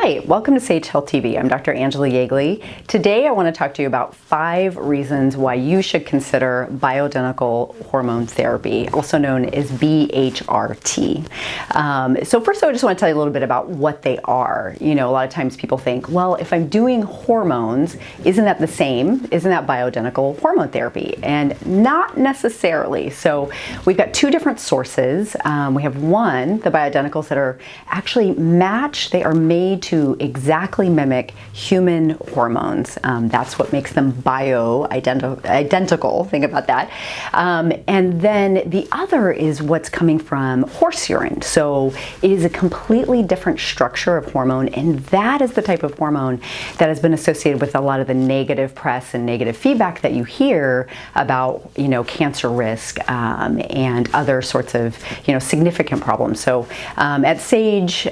Hi, welcome to Sage Health TV. I'm Dr. Angila Jaeggli. Today I want to talk to you about 5 reasons why you should consider bioidentical hormone therapy, also known as BHRT. So first I just want to tell you a little bit about what they are. You know, a lot of times people think, well, if I'm doing hormones, isn't that the same? Isn't that bioidentical hormone therapy? And not necessarily. So we've got 2 different sources. We have one, the bioidenticals that are actually matched. They are made to exactly mimic human hormones. That's what makes them bio-identical. Think about that. And then the other is what's coming from horse urine. So it is a completely different structure of hormone, and that is the type of hormone that has been associated with a lot of the negative press and negative feedback that you hear about, you know, cancer risk and other sorts of, you know, significant problems. So at Sage,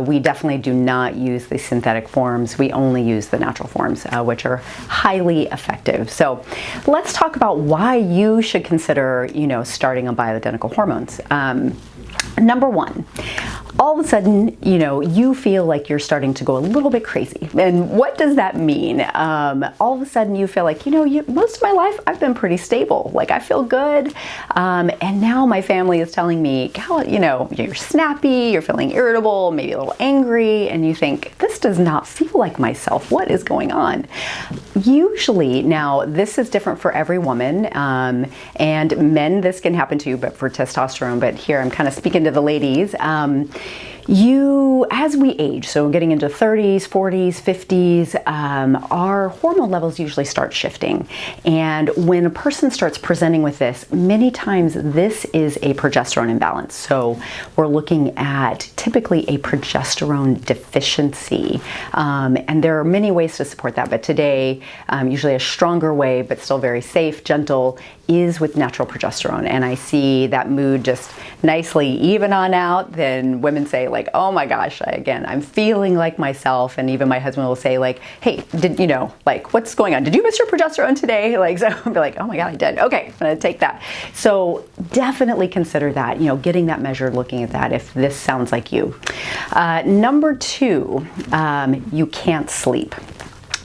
we definitely do not use the synthetic forms. We only use the natural forms, which are highly effective. So let's talk about why you should consider, you know, starting on bioidentical hormones. Number 1, all of a sudden, you know, you feel like you're starting to go a little bit crazy. And what does that mean? All of a sudden you feel like, you know, most of my life I've been pretty stable. Like I feel good. And now my family is telling me, you know, you're snappy, you're feeling irritable, maybe a little angry, and you think, this does not feel like myself. What is going on? Usually, now this is different for every woman, and men, this can happen to you, but for testosterone, but here I'm kind of speaking to the ladies. As we age, so getting into 30s, 40s, 50s, our hormone levels usually start shifting. And when a person starts presenting with this, many times this is a progesterone imbalance. So we're looking at typically a progesterone deficiency. And there are many ways to support that, but today, usually a stronger way, but still very safe, gentle, is with natural progesterone. And I see that mood just nicely even on out. Then women say like, oh my gosh, I'm feeling like myself. And even my husband will say like, hey, you know, like what's going on? Did you miss your progesterone today? Like, so I'll be like, oh my God, I did. Okay, I'm gonna take that. So definitely consider that, you know, getting that measured, looking at that if this sounds like you. Number 2, you can't sleep.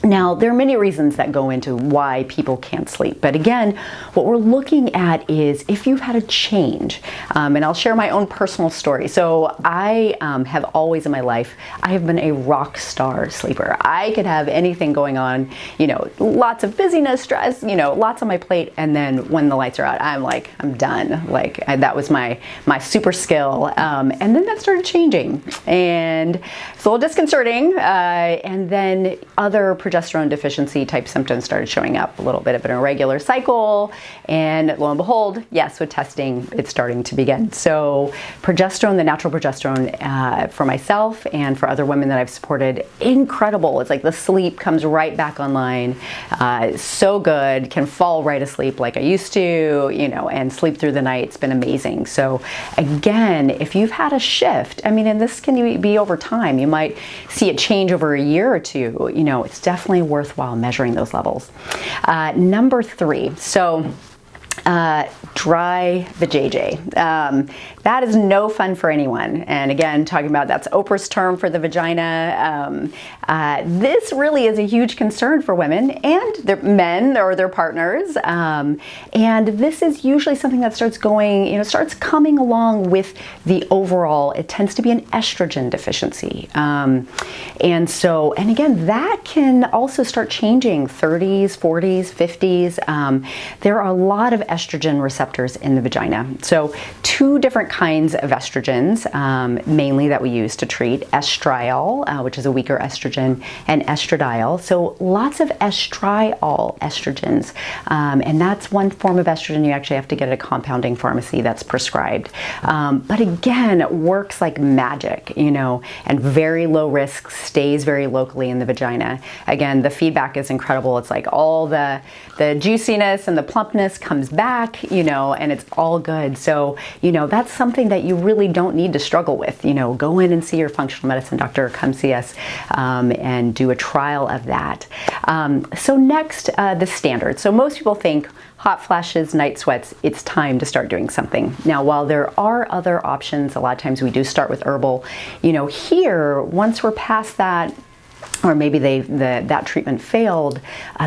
Now, there are many reasons that go into why people can't sleep. But again, what we're looking at is if you've had a change, and I'll share my own personal story. So I have always in my life, I have been a rock star sleeper. I could have anything going on, you know, lots of busyness, stress, you know, lots on my plate. And then when the lights are out, I'm like, I'm done. Like that was my super skill. And then that started changing and it's a little disconcerting. And then other progesterone deficiency type symptoms started showing up, a little bit of an irregular cycle, and lo and behold, yes, with testing, it's starting to begin. So progesterone, the natural progesterone, for myself and for other women that I've supported, incredible. It's like the sleep comes right back online, so good, can fall right asleep like I used to, you know, and sleep through the night. It's been amazing. So again, if you've had a shift, I mean, and this can be over time, you might see a change over a year or two, you know, it's definitely worthwhile measuring those levels. Number 3, so dry vajayjay. That is no fun for anyone. And again, talking about that's Oprah's term for the vagina. This really is a huge concern for women and their men or their partners. And this is usually something that starts going, you know, starts coming along with the overall, it tends to be an estrogen deficiency. And again, that can also start changing 30s, 40s, 50s. There are a lot of estrogen receptors in the vagina. So 2 different kinds of estrogens, mainly that we use to treat: estriol, which is a weaker estrogen, and estradiol. So lots of estriol estrogens, and that's one form of estrogen you actually have to get at a compounding pharmacy that's prescribed. But again, it works like magic, you know, and very low risk, stays very locally in the vagina. Again, the feedback is incredible. It's like all the juiciness and the plumpness comes back, and it's all good. So, that's something that you really don't need to struggle with. Go in and see your functional medicine doctor, come see us and do a trial of that. So next, the standard. So most people think hot flashes, night sweats, it's time to start doing something. Now, while there are other options, a lot of times we do start with herbal. Here, once we're past that, or maybe that treatment failed,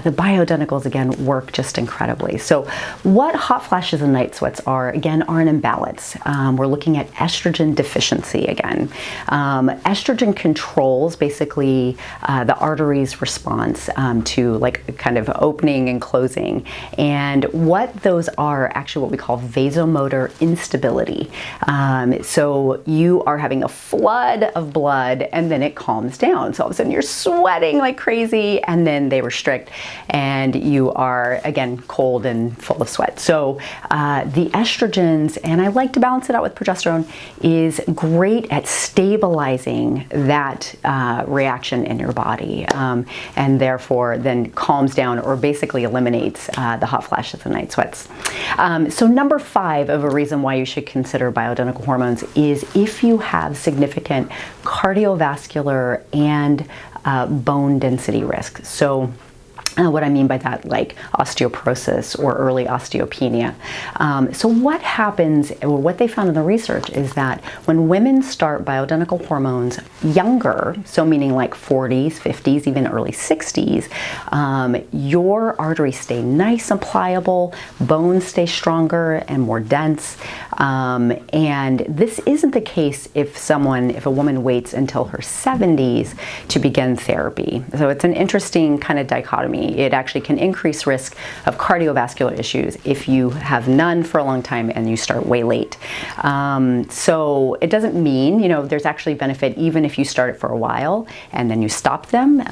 the bioidenticals again work just incredibly. So what hot flashes and night sweats are an imbalance. We're looking at estrogen deficiency again. Estrogen controls basically the artery's response to like kind of opening and closing. And what those are actually what we call vasomotor instability. So you are having a flood of blood and then it calms down. So all of a sudden you're sweating like crazy and then they restrict and you are again cold and full of sweat. So the estrogens, and I like to balance it out with progesterone, is great at stabilizing that reaction in your body and therefore then calms down or basically eliminates the hot flashes and night sweats. So number 5 of a reason why you should consider bioidentical hormones is if you have significant cardiovascular and bone density risk. So what I mean by that, like osteoporosis or early osteopenia. So what happens, or what they found in the research, is that when women start bioidentical hormones younger, so meaning like 40s, 50s, even early 60s, your arteries stay nice and pliable, bones stay stronger and more dense. And this isn't the case if a woman waits until her 70s to begin therapy. So it's an interesting kind of dichotomy. It actually can increase risk of cardiovascular issues if you have none for a long time and you start way late. So it doesn't mean, there's actually benefit even if you start it for a while and then you stop them.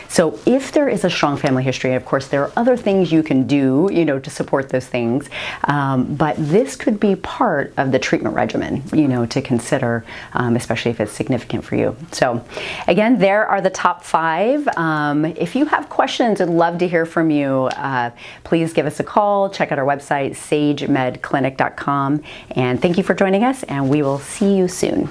So if there is a strong family history, of course, there are other things you can do, to support those things. But this could be part of the treatment regimen, to consider, especially if it's significant for you. So again, there are the top 5. If you have questions, I'd love to hear from you. Please give us a call. Check out our website, sagemedclinic.com. And thank you for joining us, and we will see you soon.